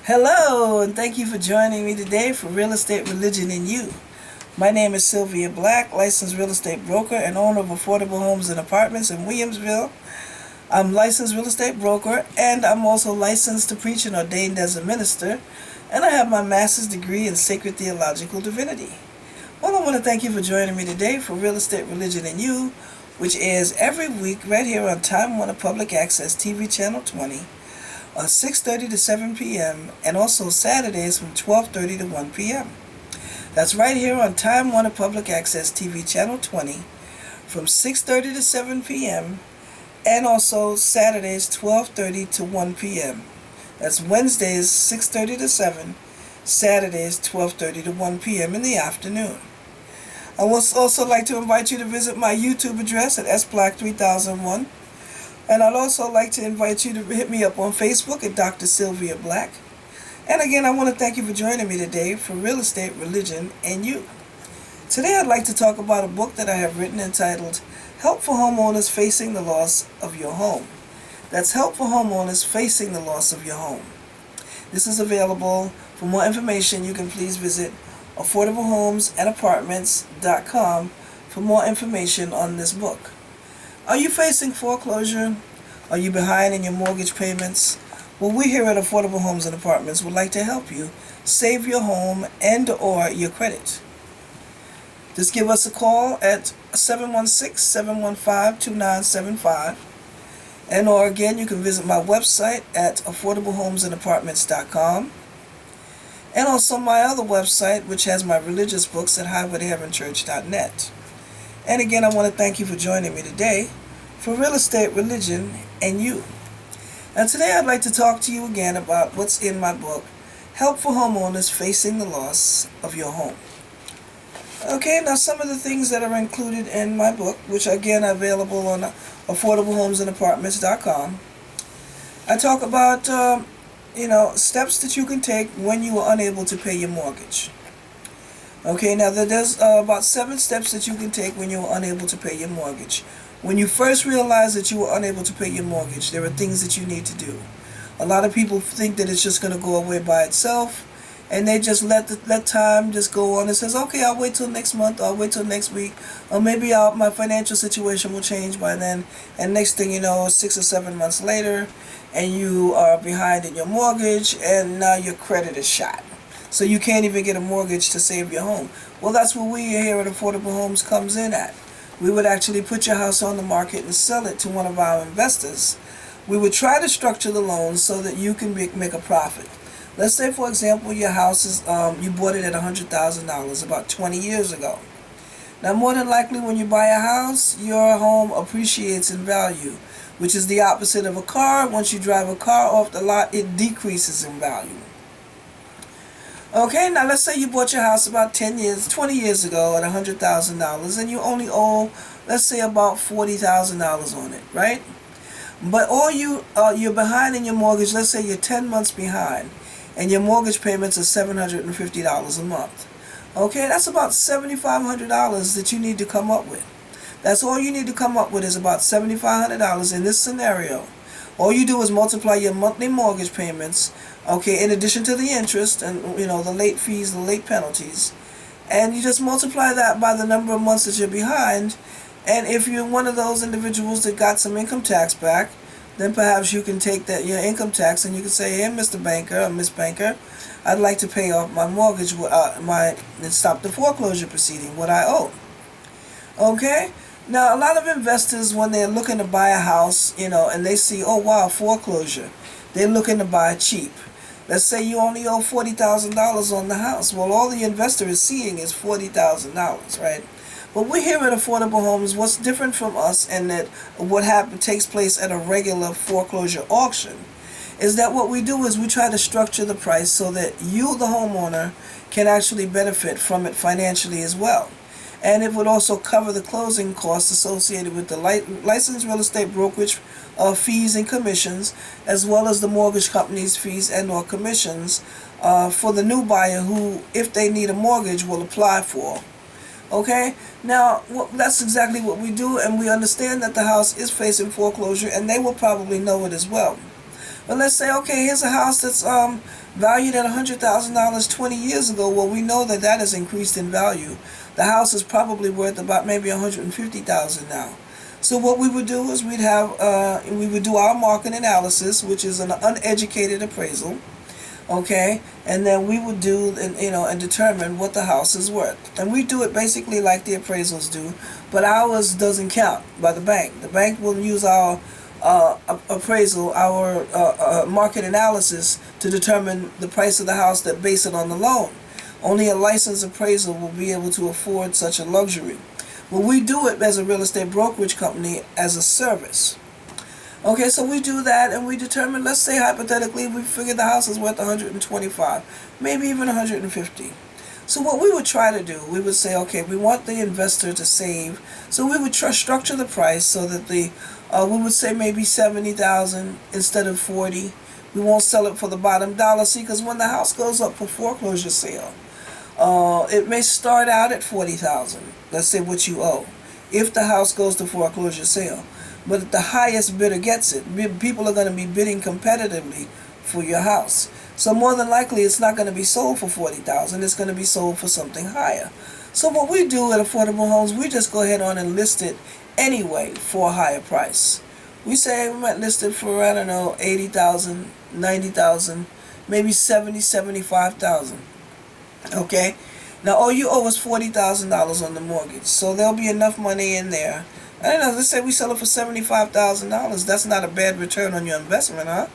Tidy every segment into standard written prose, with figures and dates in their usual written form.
Hello, and thank you for joining me today for Real Estate, Religion, and You. My name is Sylvia Black, licensed real estate broker and owner of affordable homes and apartments in Williamsville. I'm licensed real estate broker, and I'm also licensed to preach and ordained as a minister, and I have my master's degree in sacred theological divinity. Well, I want to thank you for joining me today for Real Estate, Religion, and You, which airs every week right here on Time Warner Public Access TV Channel 20. 6:30 to 7 p.m. and also Saturdays from 12:30 to 1 p.m. That's right here on Time Warner Public Access TV Channel 20 from 6:30 to 7 p.m. and also Saturdays 12:30 to 1 p.m. That's Wednesdays 6:30 to 7, Saturdays 12:30 to 1 p.m. in the afternoon. I would also like to invite you to visit my YouTube address at sblack3001. And I'd also like to invite you to hit me up on Facebook at Dr. Sylvia Black. And again, I want to thank you for joining me today for Real Estate, Religion, and You. Today I'd like to talk about a book that I have written entitled Help for Homeowners Facing the Loss of Your Home. That's Help for Homeowners Facing the Loss of Your Home. This is available. For more information, you can please visit affordablehomesandapartments.com for more information on this book. Are you facing foreclosure? Are you behind in your mortgage payments? Well, we here at Affordable Homes and Apartments would like to help you save your home and or your credit. Just give us a call at 716-715-2975. And or again, you can visit my website at affordablehomesandapartments.com. And also my other website, which has my religious books at highwaytoheavenchurch.net. And again, I want to thank you for joining me today for Real Estate, Religion, and You. And today I'd like to talk to you again about what's in my book, Help for Homeowners Facing the Loss of Your Home. Okay, now some of the things that are included in my book, which again are available on affordablehomesandapartments.com. I talk about, steps that you can take when you are unable to pay your mortgage. Okay, now there's about 7 steps that you can take when you're unable to pay your mortgage. When you first realize that you are unable to pay your mortgage, there are things that you need to do. A lot of people think that it's just going to go away by itself, and they just let time just go on and says, okay, I'll wait till next month, I'll wait till next week, or maybe my financial situation will change by then, and next thing you know, 6 or 7 months later, and you are behind in your mortgage, and now your credit is shot. So you can't even get a mortgage to save your home. Well, that's where we here at Affordable Homes comes in at. We would actually put your house on the market and sell it to one of our investors. We would try to structure the loan so that you can make a profit. Let's say, for example, your house is you bought it at $100,000 about 20 years ago. Now, more than likely, when you buy a house, your home appreciates in value, which is the opposite of a car. Once you drive a car off the lot, it decreases in value. Okay, now let's say you bought your house about 20 years ago at $100,000, and you only owe, let's say, about $40,000 on it, right? But you're behind in your mortgage. Let's say you're 10 months behind, and your mortgage payments are $750 a month. Okay, that's about $7,500 that you need to come up with. That's all you need to come up with is about $7,500 in this scenario. All you do is multiply your monthly mortgage payments, okay, in addition to the interest and, the late fees, the late penalties. And you just multiply that by the number of months that you're behind. And if you're one of those individuals that got some income tax back, then perhaps you can take your income tax and you can say, hey, Mr. Banker or Miss Banker, I'd like to pay off my mortgage, and stop the foreclosure proceeding, what I owe. Okay? Now, a lot of investors, when they're looking to buy a house, and they see, oh, wow, foreclosure, they're looking to buy cheap. Let's say you only owe $40,000 on the house. Well, all the investor is seeing is $40,000, right? But we're here at Affordable Homes. What's different from us and that what takes place at a regular foreclosure auction is that what we do is we try to structure the price so that you, the homeowner, can actually benefit from it financially as well. And it would also cover the closing costs associated with the licensed real estate brokerage fees and commissions, as well as the mortgage company's fees and or commissions for the new buyer who, if they need a mortgage, will apply for. Okay? Now, that's exactly what we do, and we understand that the house is facing foreclosure, and they will probably know it as well. But let's say, okay, here's a house that's valued at $100,000 20 years ago. Well, we know that that has increased in value. The house is probably worth about maybe $150,000 now. So what we would do is we would do our market analysis, which is an uneducated appraisal, okay, and then we would do and determine what the house is worth, and we do it basically like the appraisals do, but ours doesn't count by the bank. The bank will use our appraisal, our market analysis to determine the price of the house that base it on the loan. Only a licensed appraiser will be able to afford such a luxury. Well, we do it as a real estate brokerage company as a service. Okay, so we do that and we determine, let's say hypothetically, we figure the house is worth 125, maybe even 150. So what we would try to do, we would say, okay, we want the investor to save. So we would structure the price so that we would say maybe 70,000 instead of 40. We won't sell it for the bottom dollar. See, because when the house goes up for foreclosure sale, it may start out at 40,000. Let's say what you owe, if the house goes to foreclosure sale. But if the highest bidder gets it, people are going to be bidding competitively for your house. So more than likely, it's not going to be sold for 40,000. It's going to be sold for something higher. So what we do at Affordable Homes, we just go ahead on and list it anyway for a higher price. We say we might list it for, I don't know, 80,000, 90,000, maybe 70, 75,000. Okay? Now all you owe is $40,000 on the mortgage. So there'll be enough money in there. I don't know, let's say we sell it for $75,000. That's not a bad return on your investment, huh?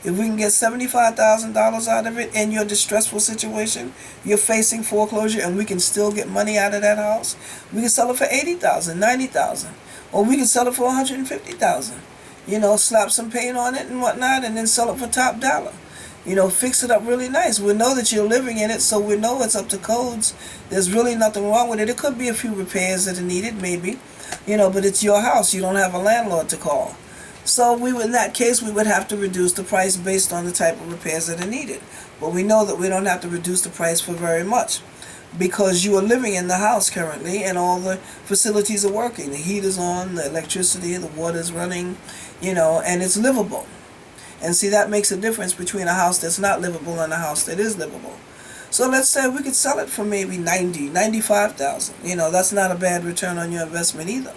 If we can get $75,000 out of it in your distressful situation, you're facing foreclosure, and we can still get money out of that house, we can sell it for $80,000, $90,000, or we can sell it for $150,000. Slap some paint on it and whatnot, and then sell it for top dollar. Fix it up really nice. We know that you're living in it, so we know it's up to codes. There's really nothing wrong with it. It could be a few repairs that are needed, maybe, but it's your house. You don't have a landlord to call. So in that case, we would have to reduce the price based on the type of repairs that are needed. But we know that we don't have to reduce the price for very much, because you are living in the house currently and all the facilities are working. The heat is on, the electricity, the water is running, and it's livable. And see, that makes a difference between a house that's not livable and a house that is livable. So let's say we could sell it for maybe 90, 95,000. That's not a bad return on your investment either.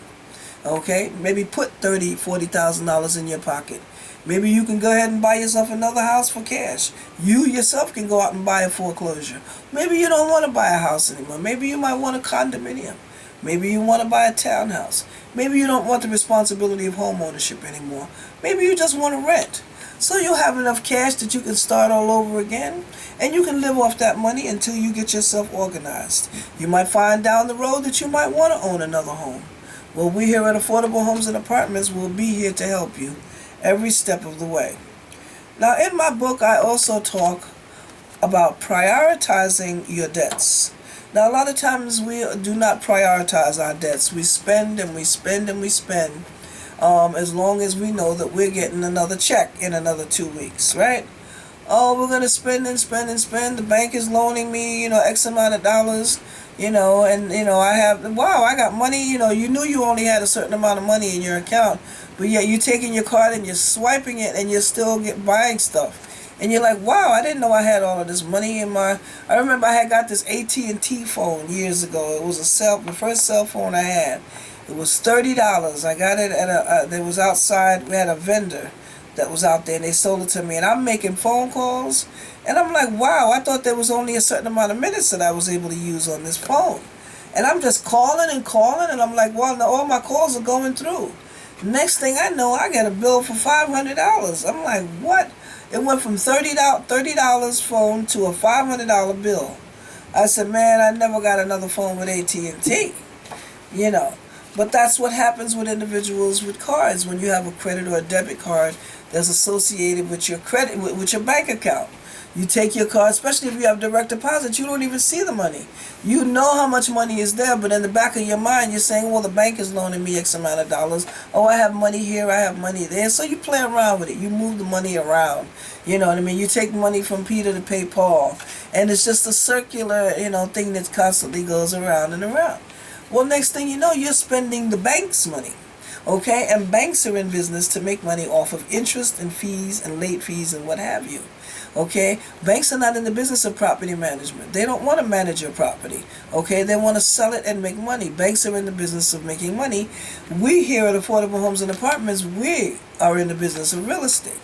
Okay, maybe put $30,000, $40,000 in your pocket. Maybe you can go ahead and buy yourself another house for cash. You yourself can go out and buy a foreclosure. Maybe you don't want to buy a house anymore. Maybe you might want a condominium. Maybe you want to buy a townhouse. Maybe you don't want the responsibility of home ownership anymore. Maybe you just want to rent. So you'll have enough cash that you can start all over again, and you can live off that money until you get yourself organized. You might find down the road that you might want to own another home. Well, we here at Affordable Homes and Apartments will be here to help you every step of the way. Now, in my book, I also talk about prioritizing your debts. Now, a lot of times we do not prioritize our debts. We spend and we spend and we spend, as long as we know that we're getting another check in another 2 weeks, right? Oh, we're going to spend and spend and spend. The bank is loaning me, X amount of dollars. I got money, you knew you only had a certain amount of money in your account, but yet you're taking your card and you're swiping it and you're still buying stuff. And you're like, wow, I didn't know I had all of this money in I remember I had got this AT&T phone years ago. It was the first cell phone I had. It was $30. I got it at it was outside. We had a vendor that was out there and they sold it to me, and I'm making phone calls. And I'm like, wow, I thought there was only a certain amount of minutes that I was able to use on this phone. And I'm just calling and calling, and I'm like, well, now all my calls are going through. Next thing I know, I got a bill for $500. I'm like, what? It went from $30 phone to a $500 bill. I said, man, I never got another phone with AT&T. But that's what happens with individuals with cards when you have a credit or a debit card that's associated with your credit, with your bank account. You take your card, especially if you have direct deposit, you don't even see the money. You know how much money is there, but in the back of your mind, you're saying, well, the bank is loaning me X amount of dollars. Oh, I have money here, I have money there. So you play around with it. You move the money around. You know what I mean? You take money from Peter to pay Paul. And it's just a circular, thing that constantly goes around and around. Well, next thing you know, you're spending the bank's money. Okay, and banks are in business to make money off of interest and fees and late fees and what have you. Okay, banks are not in the business of property management. They don't want to manage your property. Okay, they want to sell it and make money. Banks are in the business of making money. We here at Affordable Homes and Apartments, we are in the business of real estate.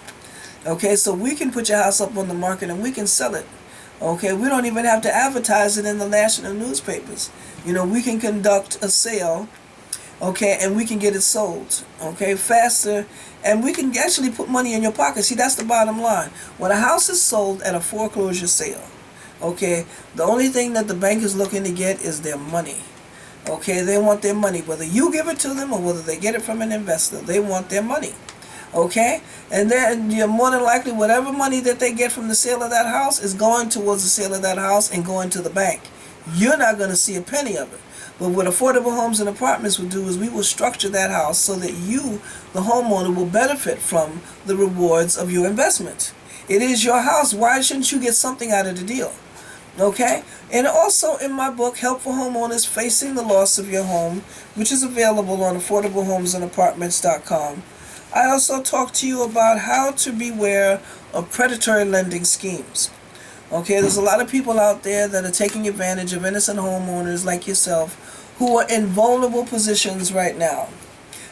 Okay, so we can put your house up on the market and we can sell it. Okay, we don't even have to advertise it in the national newspapers. We can conduct a sale, okay, and we can get it sold, okay, faster, and we can actually put money in your pocket. See, that's the bottom line. When a house is sold at a foreclosure sale, okay, the only thing that the bank is looking to get is their money. Okay, they want their money, whether you give it to them or whether they get it from an investor. They want their money. Okay, and then you're more than likely whatever money that they get from the sale of that house is going towards the sale of that house and going to the bank. You're not going to see a penny of it. But what Affordable Homes and Apartments will do is we will structure that house so that you, the homeowner, will benefit from the rewards of your investment. It is your house. Why shouldn't you get something out of the deal? Okay? And also in my book, Help for Homeowners Facing the Loss of Your Home, which is available on affordablehomesанdapartments.com, I also talk to you about how to beware of predatory lending schemes. Okay, there's a lot of people out there that are taking advantage of innocent homeowners like yourself who are in vulnerable positions right now.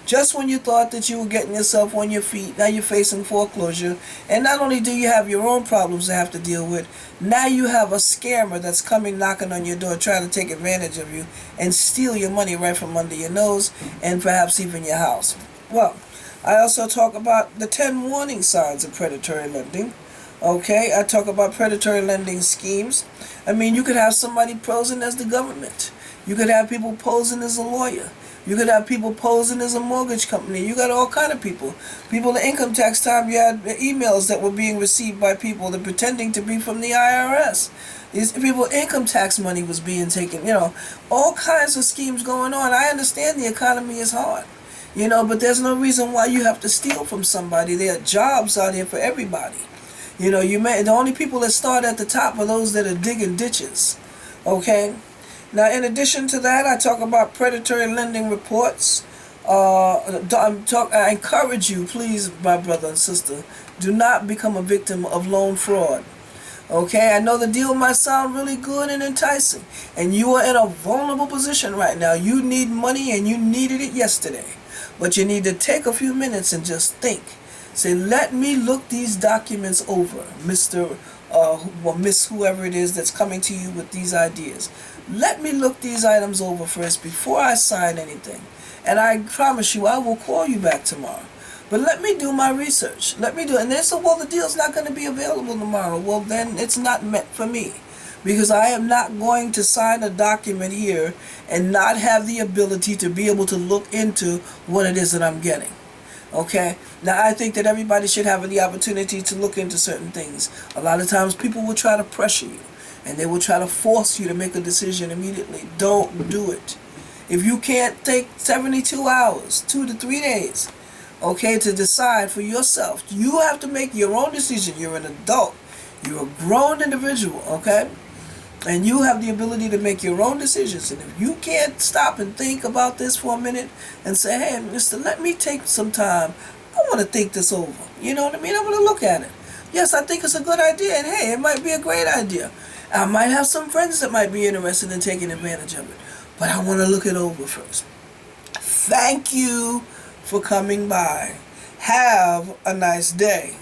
Just when you thought that you were getting yourself on your feet, now you're facing foreclosure. And not only do you have your own problems to have to deal with, now you have a scammer that's coming knocking on your door trying to take advantage of you and steal your money right from under your nose and perhaps even your house. Well, I also talk about the 10 warning signs of predatory lending. Okay, I talk about predatory lending schemes. I mean, you could have somebody posing as the government. You could have people posing as a lawyer. You could have people posing as a mortgage company. You got all kind of people. People at income tax time, you had emails that were being received by people that pretending to be from the IRS. These people, income tax money was being taken. All kinds of schemes going on. I understand the economy is hard. But there's no reason why you have to steal from somebody. There are jobs out here for everybody. The only people that start at the top are those that are digging ditches. Okay? Now, in addition to that, I talk about predatory lending reports. I encourage you, please, my brother and sister, do not become a victim of loan fraud. Okay, I know the deal might sound really good and enticing, and you are in a vulnerable position right now. You need money and you needed it yesterday. But you need to take a few minutes and just think. Say, let me look these documents over, Mr. Or Miss whoever it is that's coming to you with these ideas. Let me look these items over first before I sign anything. And I promise you, I will call you back tomorrow. But let me do my research. Let me do it. And they said, well, the deal's not going to be available tomorrow. Well, then it's not meant for me. Because I am not going to sign a document here and not have the ability to be able to look into what it is that I'm getting. Okay? Now, I think that everybody should have the opportunity to look into certain things. A lot of times people will try to pressure you. And they will try to force you to make a decision immediately. Don't do it. If you can't take 72 hours, 2 to 3 days, okay, to decide for yourself, you have to make your own decision. You're an adult. You're a grown individual, okay? And you have the ability to make your own decisions. And if you can't stop and think about this for a minute and say, hey, mister, let me take some time. I want to think this over. You know what I mean? I want to look at it. Yes, I think it's a good idea. And hey, it might be a great idea. I might have some friends that might be interested in taking advantage of it. But I want to look it over first. Thank you for coming by. Have a nice day.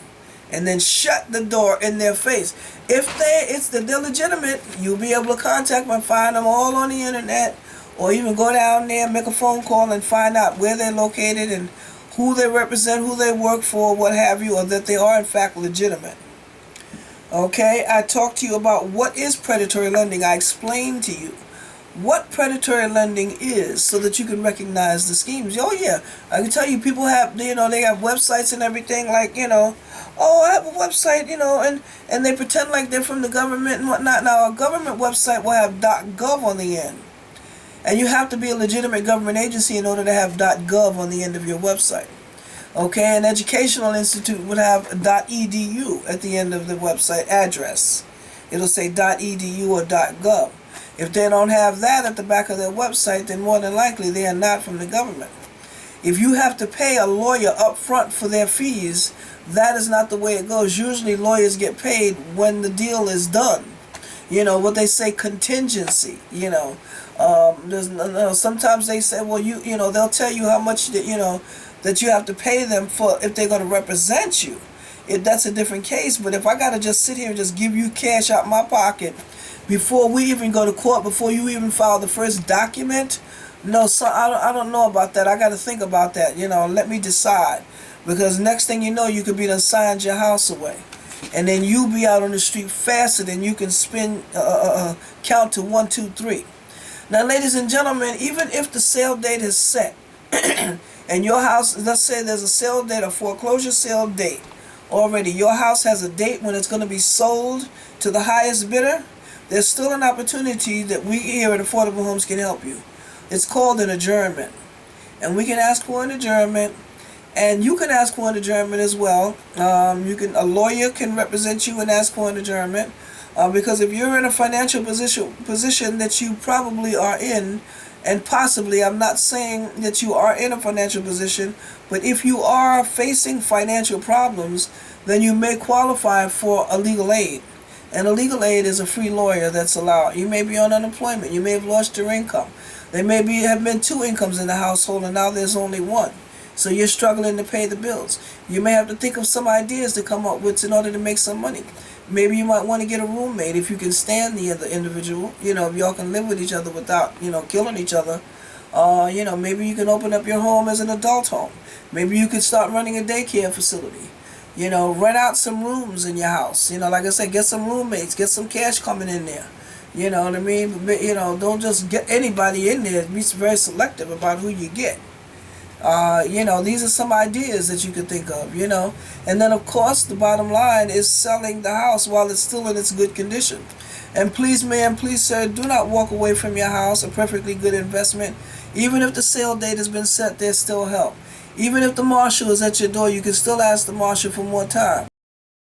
And then shut the door in their face. If they're legitimate, you'll be able to contact them and find them all on the internet, or even go down there, make a phone call and find out where they're located and who they represent, who they work for, what have you, or that they are in fact legitimate. Okay, I talked to you about what is predatory lending. I explained to you what predatory lending is so that you can recognize the schemes. Oh yeah, I can tell you people have, they have websites and everything like, oh, I have a website, and they pretend like they're from the government and whatnot. Now, a government website will have .gov on the end. And you have to be a legitimate government agency in order to have .gov on the end of your website. Okay, an educational institute would have .edu at the end of the website address. It'll say .edu or .gov. If they don't have that at the back of their website, then more than likely they are not from the government. If you have to pay a lawyer up front for their fees, that is not the way it goes. Usually lawyers get paid when the deal is done. You know, what they say, contingency, you know. Sometimes they say, well, you know, they'll tell you how much that, you know, that you have to pay them for if they're going to represent you. If that's a different case, but if I got to just sit here and just give you cash out my pocket before we even go to court, before you even file the first document, no, so I don't know about that. I got to think about that, you know, let me decide. Because next thing you know, you could be done signed your house away. And then you be out on the street faster than you can count to 1, 2, 3. Now, ladies and gentlemen, even if the sale date is set, and your house, let's say there's a sale date, a foreclosure sale date already, your house has a date when it's going to be sold to the highest bidder, there's still an opportunity that we here at Affordable Homes can help you. It's called an adjournment. And we can ask for an adjournment. And you can ask for an adjournment as well. A lawyer can represent you and ask for an adjournment, because if you're in a financial position that you probably are in, and possibly, I'm not saying that you are in a financial position, but if you are facing financial problems, then you may qualify for a legal aid. And a legal aid is a free lawyer that's allowed. You may be on unemployment. You may have lost your income. There may have been 2 incomes in the household, and now there's only 1. So you're struggling to pay the bills. You may have to think of some ideas to come up with in order to make some money. Maybe you might want to get a roommate if you can stand the other individual. You know, if y'all can live with each other without, you know, killing each other. You know, maybe you can open up your home as an adult home. Maybe you could start running a daycare facility. You know, rent out some rooms in your house. You know, like I said, get some roommates. Get some cash coming in there. You know what I mean? But, you know, don't just get anybody in there. Be very selective about who you get. You know, these are some ideas that you could think of, you know. And then, of course, the bottom line is selling the house while it's still in its good condition. And please, ma'am, please, sir, do not walk away from your house, a perfectly good investment. Even if the sale date has been set, there's still help. Even if the marshal is at your door, you can still ask the marshal for more time.